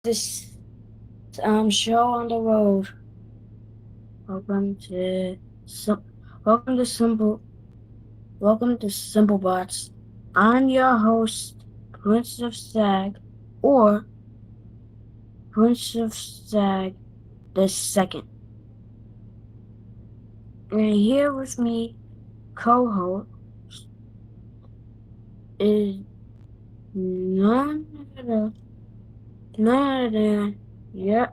this show on the road. Welcome to Sim- welcome to Simple welcome to Simple Bots. I'm your host, Prince of Sag, or Prince of Sag the Second. And here with me, co-host is none other than yeah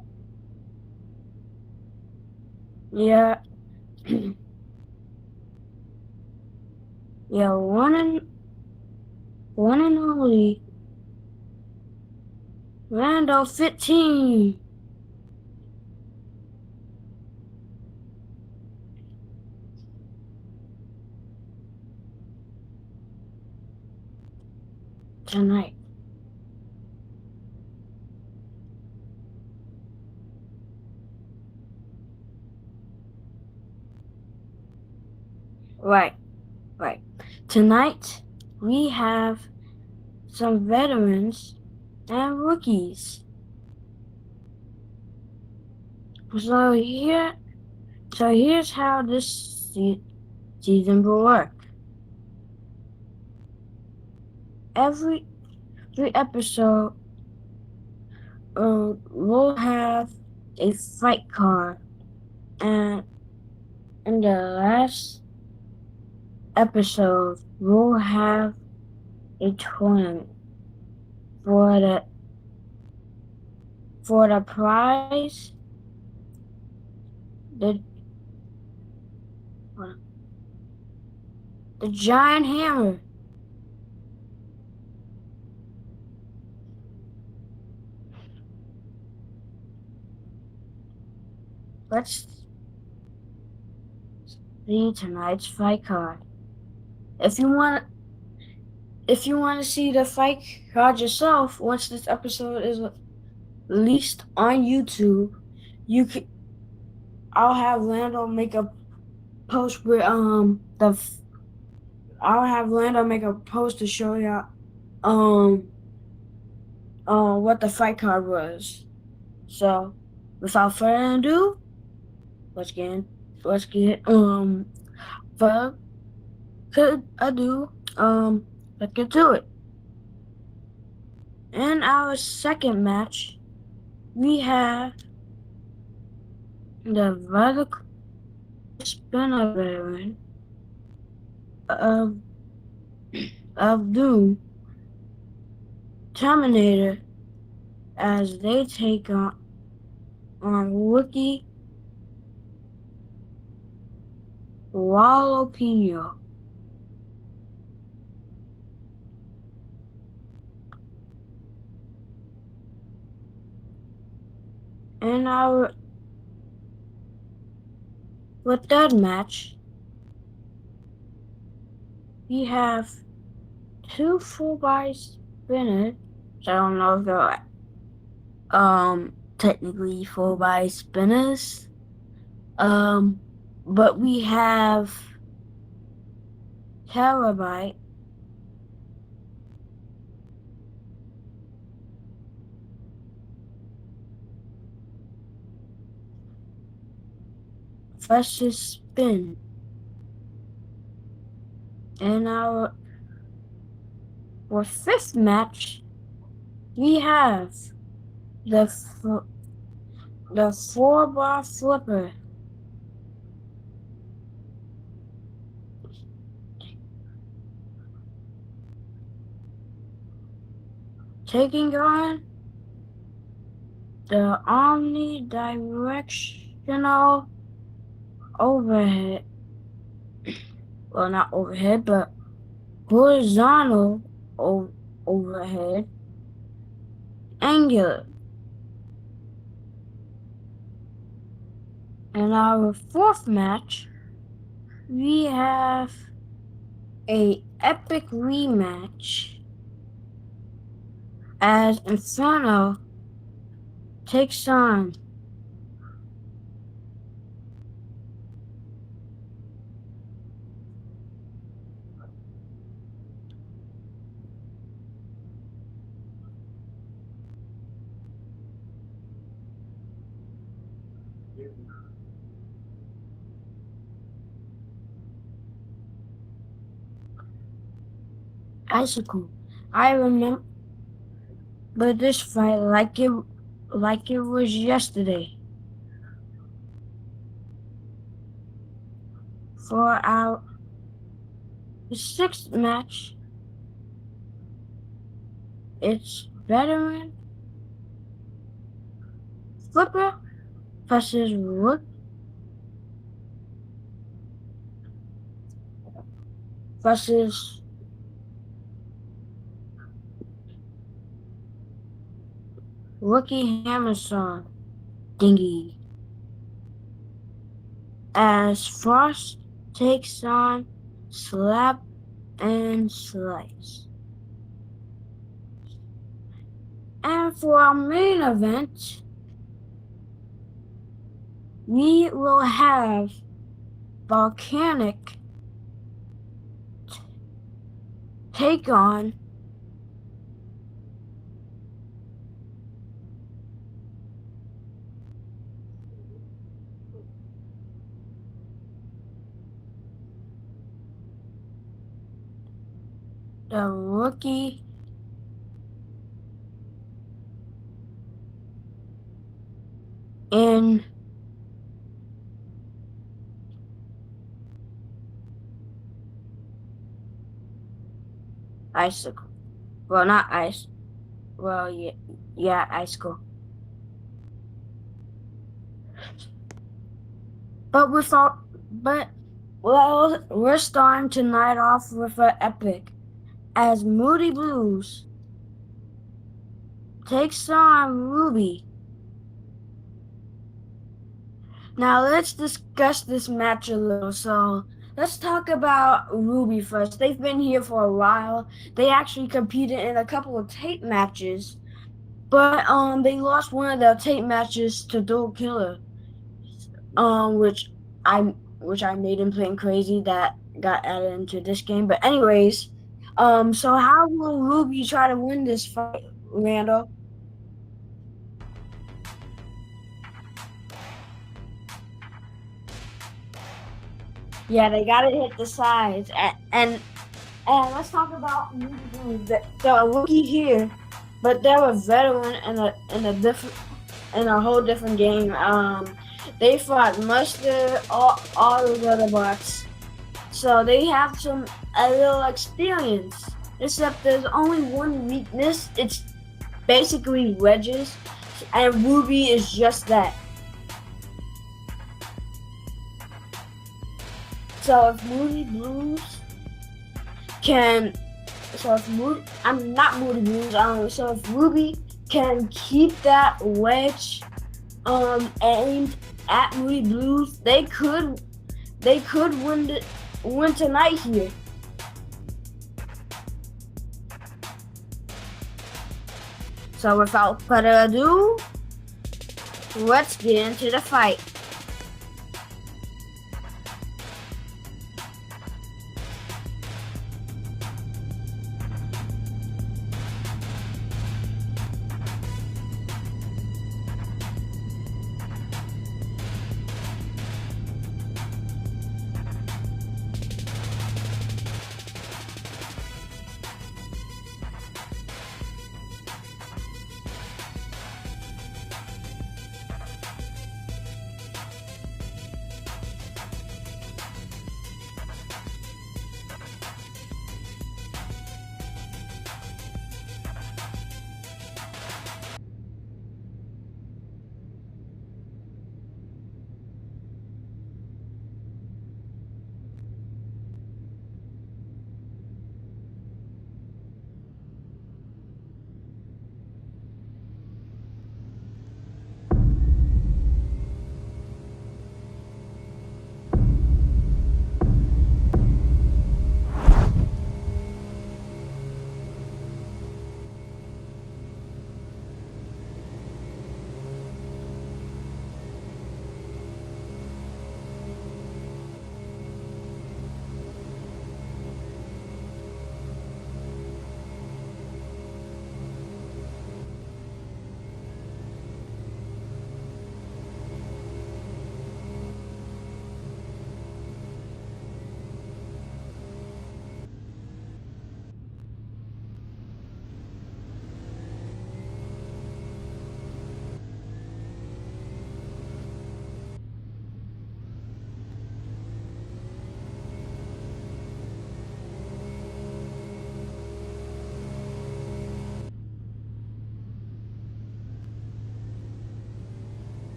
yeah yeah one and only Randall 15. Tonight. Right, right. Tonight we have some veterans and rookies. So here, here's how this season will work. Every episode, we'll have a fight card, and in the last episode, we'll have a tournament for the prize. The the giant hammer. Let's see tonight's fight card. If you want to see the fight card yourself, once this episode is released on YouTube, you can. I'll have Lando make a post with the. I'll have Lando make a post to show you um what the fight card was. So, without further ado, let's get further ado let's get to it. In our second match, we have the vertical spinner variant of Doom Terminator as they take on rookie Jalapeno. In our third match, we have two full body spinners. So I don't know if they're technically full body spinners. But we have Terabyte versus Spin. In our fifth match, we have the the 4-bar flipper taking on the omnidirectional overhead. Well, not overhead, but horizontal overhead angular. In our fourth match, we have a epic rematch as Inferno takes on Icicle. I remember this fight like it was yesterday. For our sixth match, it's veteran Flipper versus Rook versus Rookie Hammerson Dingy. As Frost takes on Slap and Slice. And for our main event, we will have Volcanic take on the Rookie in Icicle. Well, not Ice. Well, yeah, Icicle. Well, we're starting tonight off with an epic as Moody Blues takes on Ruby. Now let's discuss this match a little. So let's talk about Ruby first. They've been here for a while. They actually competed in a couple of tape matches, but they lost one of their tape matches to Dual Killer, which I made him playing crazy that got added into this game. But anyways, so how will Ruby try to win this fight, Randall? Yeah, they gotta hit the sides, and let's talk about Moody Blues. They're a rookie here, but they're a veteran in a whole different game. They fought Mustard, all those other bots, so they have a little experience. Except there's only one weakness. It's basically wedges, and Ruby is just that. So if Moody Blues I'm not Moody Blues. So if Ruby can keep that wedge aimed at Moody Blues, they could win tonight here. So without further ado, let's get into the fight.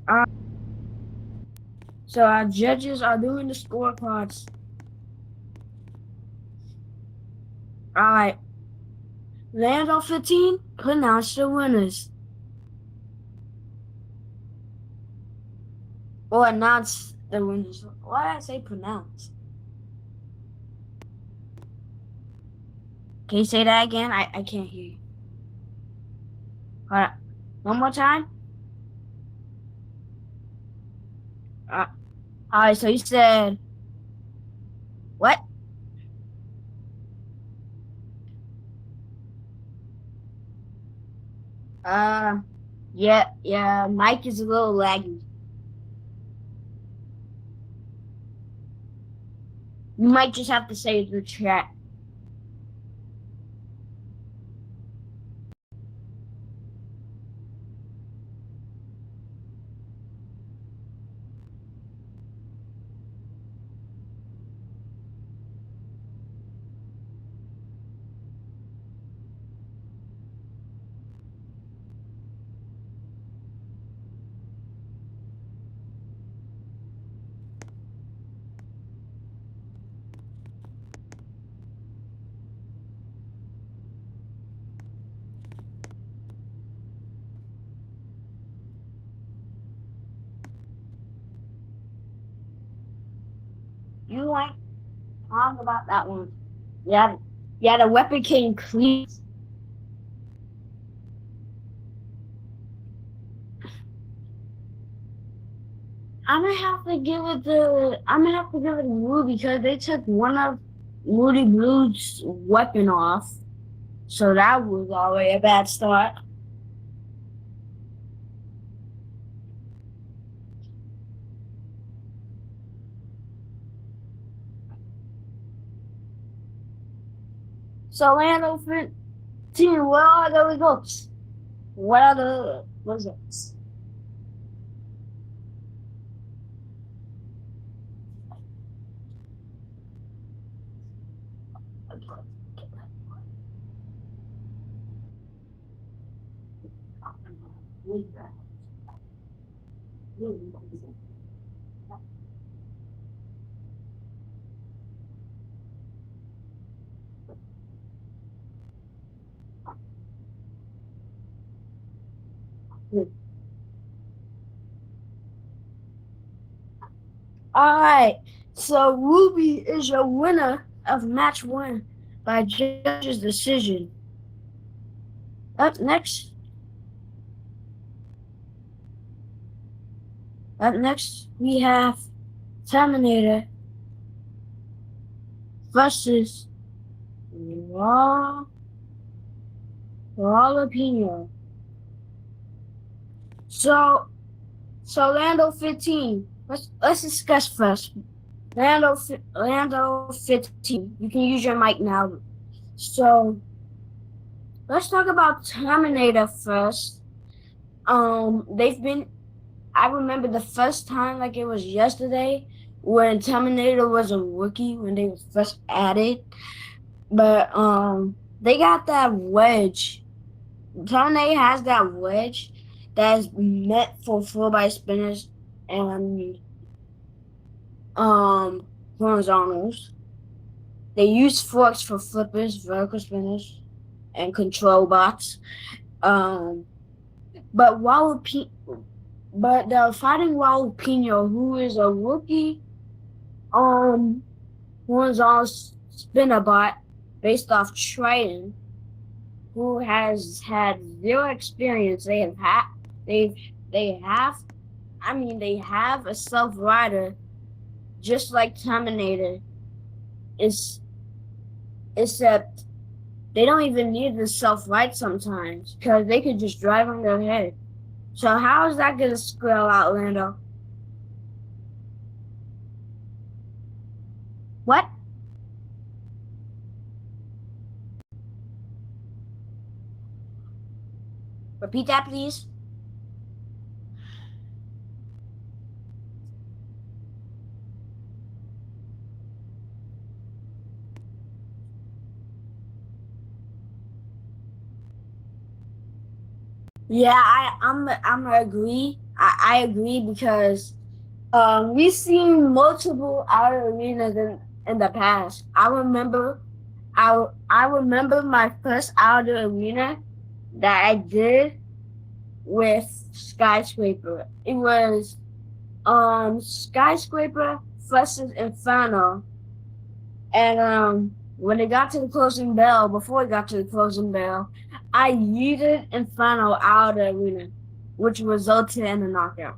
Uh, so our judges are doing the scorecards. All right. Land on 15, pronounce the winners. Or announce the winners. Why did I say pronounce? Can you say that again? I can't hear you. All right. One more time. Uh, all right. So you said what? Uh, yeah. Mike is a little laggy. You might just have to say it through chat. You ain't wrong about that one. Yeah, yeah. The weapon came clean. I'm gonna have to give it to Wu because they took one of Moody Blue's weapon off. So that was already a bad start. So Lando 15, what are the results? What are the results? Alright, so Ruby is your winner of match one by judge's decision. Up next, we have Terminator versus Raw Jalapeno. So Lando 15. Let's discuss first. Lando 15. You can use your mic now. So let's talk about Terminator first. They've been. I remember the first time like it was yesterday when Terminator was a rookie when they were first added. But they got that wedge. Terminator has that wedge that's meant for 4x spinners and horizontals. They use forks for flippers, vertical spinners, and control bots. Um, but but they're fighting Raul Pino, who is a rookie horizontal spinner bot based off Triton, who has had zero experience. They they have they have a self rider just like Terminator. Is except they don't even need the self ride sometimes because they could just drive on their head. So how is that gonna scale out, Lando? What? Repeat that, please. Yeah, I'm gonna agree. I agree because we've seen multiple outer arenas in the past. I remember my first outer arena that I did with Skyscraper. It was Skyscraper versus Inferno. And when it got to the closing bell, before it got to the closing bell, I yeeted Inferno out of the arena, which resulted in a knockout.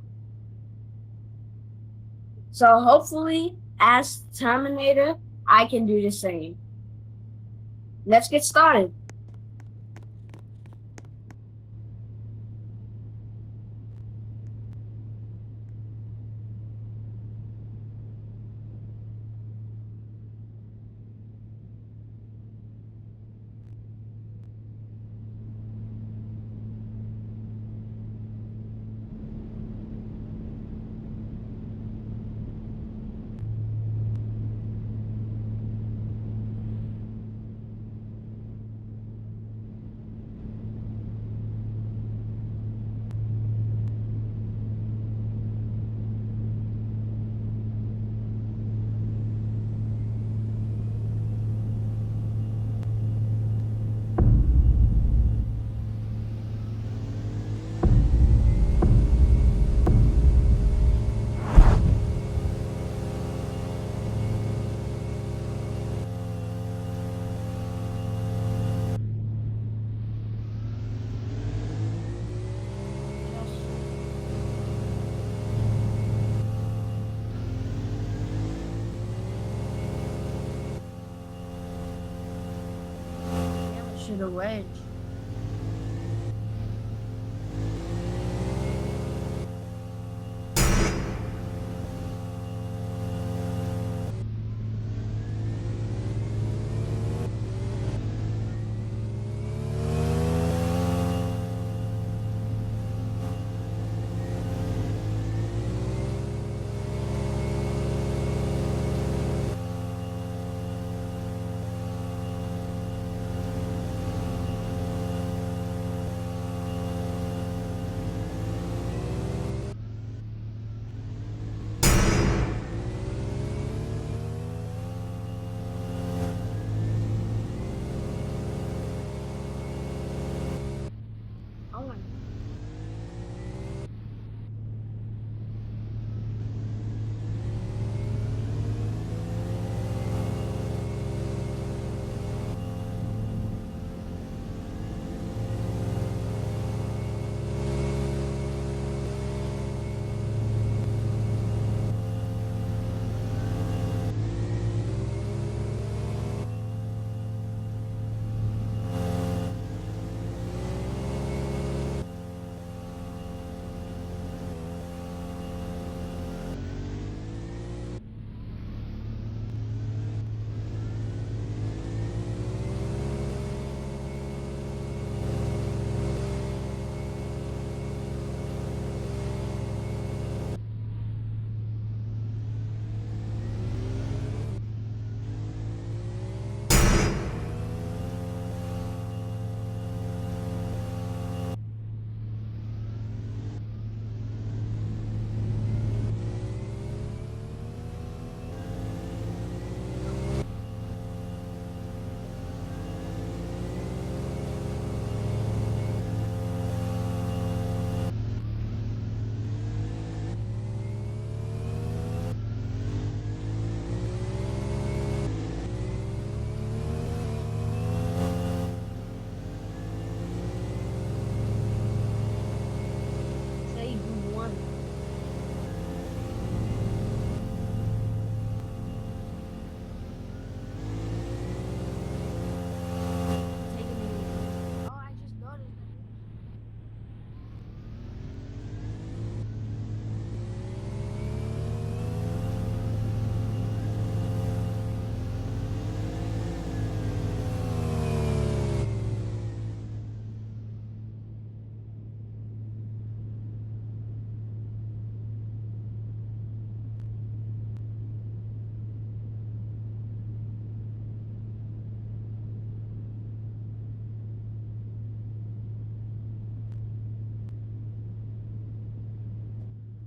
So hopefully, as Terminator, I can do the same. Let's get started. To the wedge.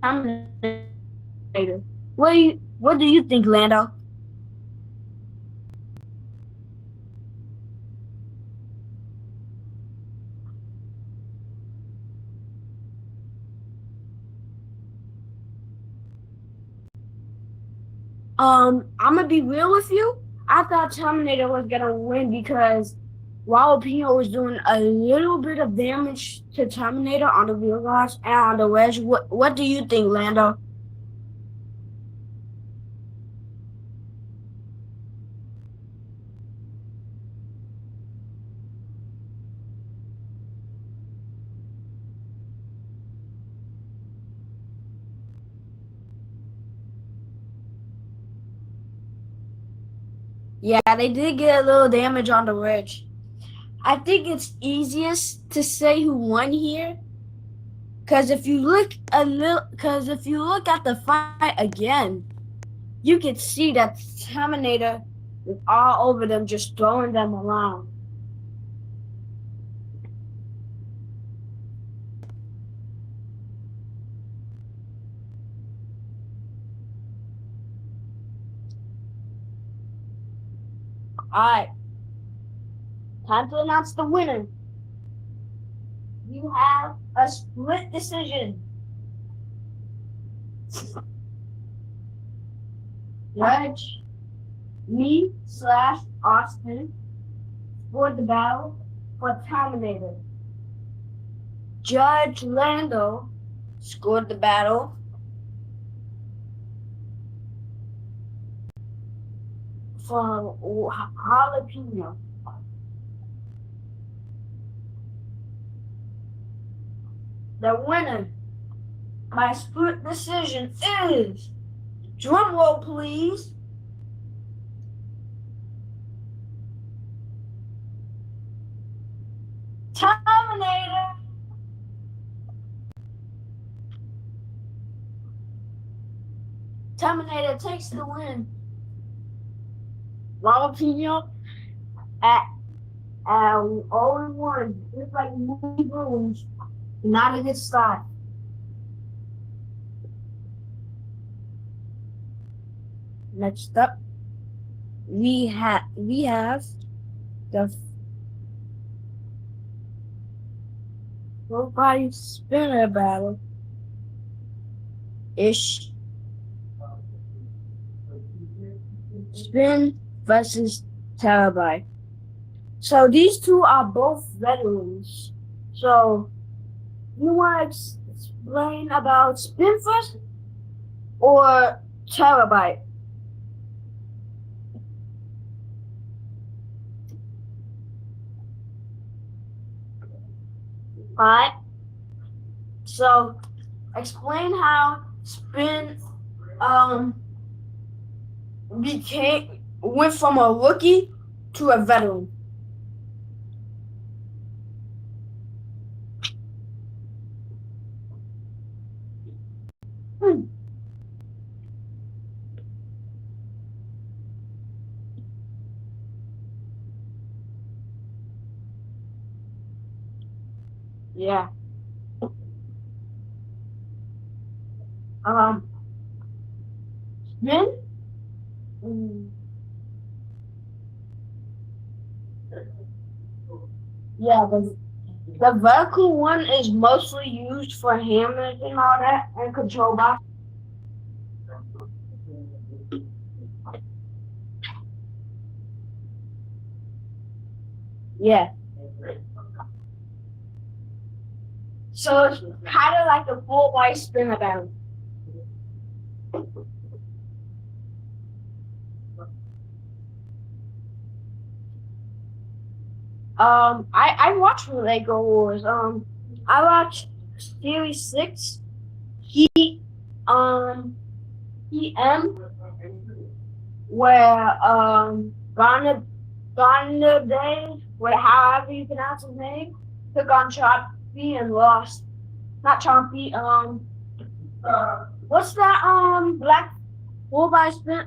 Terminator. What do you think, Lando? I'm gonna be real with you. I thought Terminator was gonna win because while Pino was doing a little bit of damage to Terminator on the wheel guards and on the wedge. What do you think, Lando? Yeah, they did get a little damage on the wedge. I think it's easiest to say who won here, because if you look at the fight again, you can see that Terminator is all over them, just throwing them around. All right, time to announce the winner. You have a split decision. Judge me slash Austin scored the battle for Terminator. Judge Lando scored the battle for Jalapeno. The winner by split decision is, drum roll please, Terminator. Terminator takes the win. Jalapeno at 0-1, just like Moody Bruins. Not a good start. Next up, we have the full body spinner battle. Ish Spin versus Terabyte. So these two are both veterans. So you want to explain about Spin first or Terabyte? Alright. So explain how Spin became went from a rookie to a veteran. Hmm. Yeah. Um. Spin. Mm, yeah. The vertical one is mostly used for hammers and all that and control box. Yeah. So it's kind of like a full white spin about. I watched Lego Wars. I watched Series 6, Heat, um, EM, where Garner Day, where however you pronounce his name, took on Chompy and lost. Not Chompy. What's that? Black Robot spin.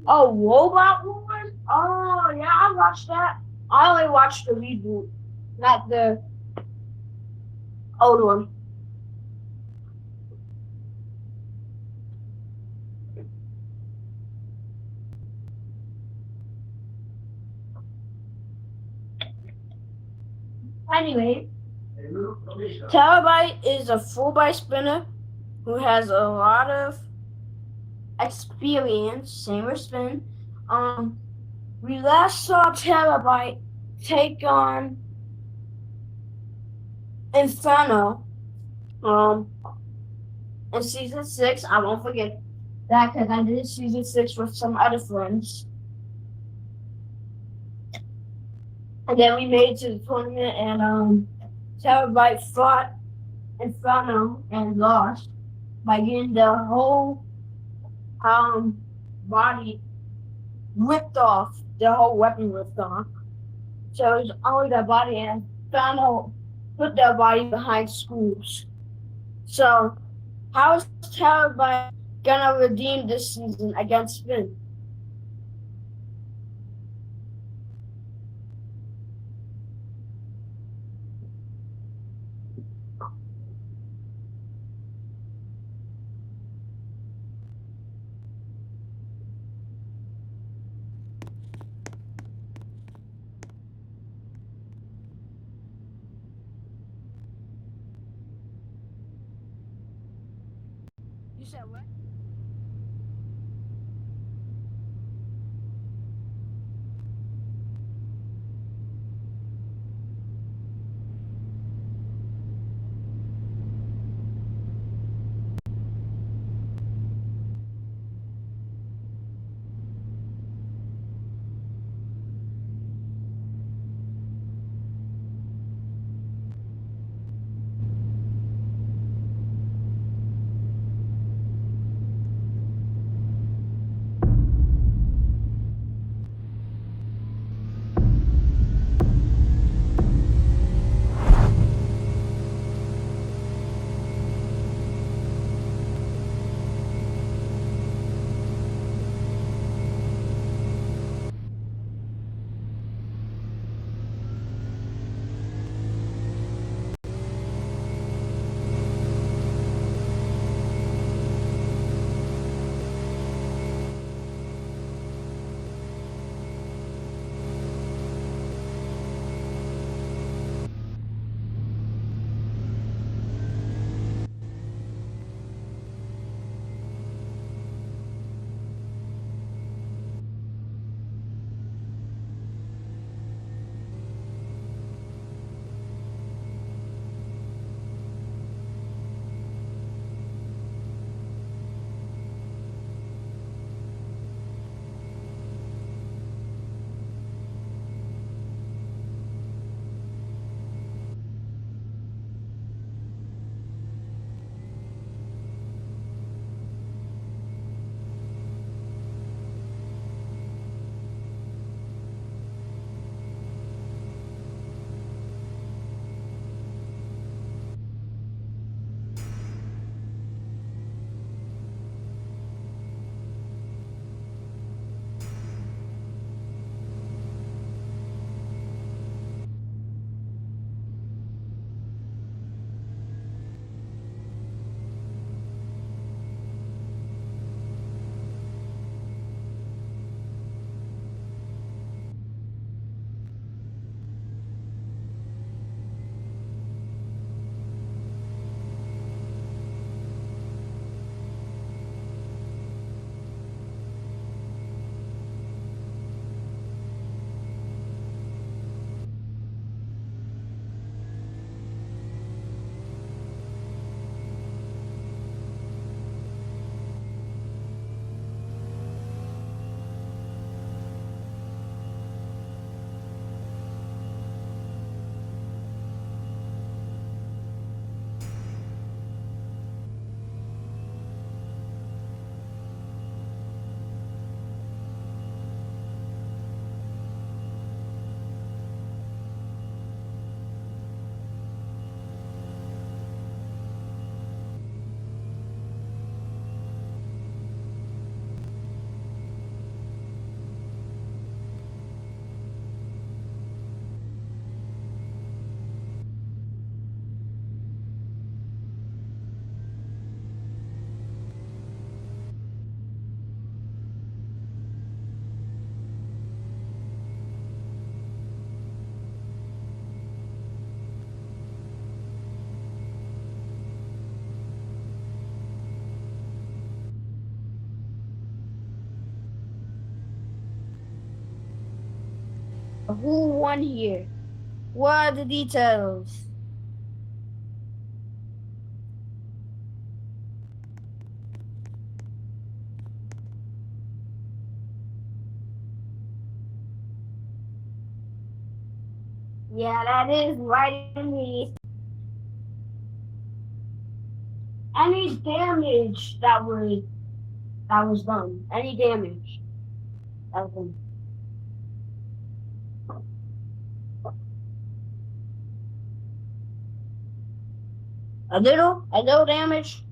Oh, Robot Wars. Oh yeah, I watched that. I only watched the reboot, not the old one. Anyway, Terabyte is a full byte spinner who has a lot of experience, same as Spin. We last saw Terabyte take on Inferno in season 6. I won't forget that because I did season 6 with some other friends. And then we made it to the tournament, and Terabyte fought Inferno and lost by getting the whole body ripped off, the whole weapon ripped off. So it was only the body, and Inferno put their body behind schools. So how is Terabyte gonna redeem this season against Spin? You said what? Who won here? What are the details? Yeah, that is right in the any damage that was done. Any damage that was done. A little damage,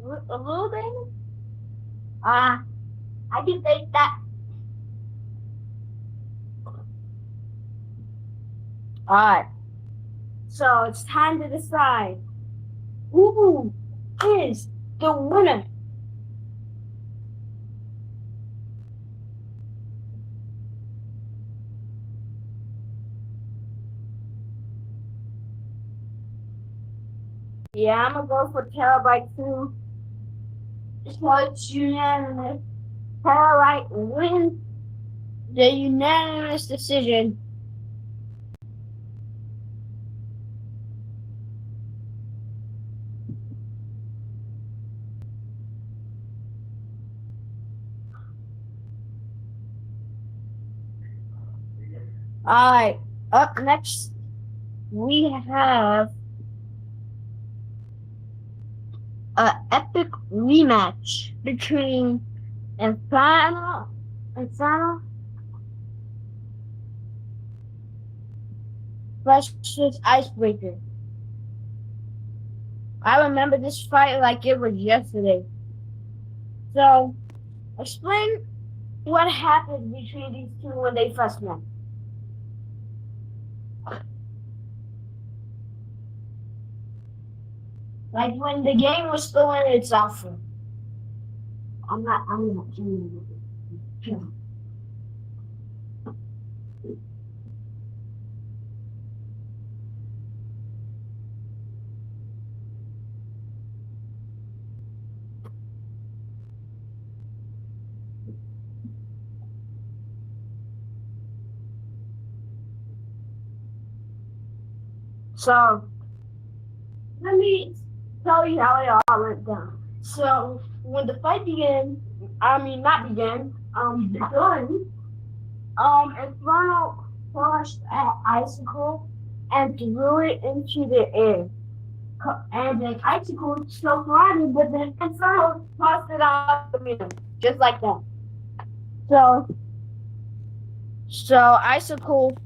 a little damage. Ah, I can take that. All right, so it's time to decide who is the winner. Yeah, I'm gonna go for Terabyte 2. So it's unanimous. Terabyte wins the unanimous decision. Alright, up next we have an epic rematch between Inferno versus Icebreaker. I remember this fight like it was yesterday. So, explain what happened between these two when they first met. Like when the game was still in its alpha. I'm not kidding you. So, let me tell you how it all went down. So, when the fight began, not began, begun, Inferno crushed an icicle and threw it into the air. And the icicle still flying, but then Inferno tossed it out the window, just like that. So, so icicle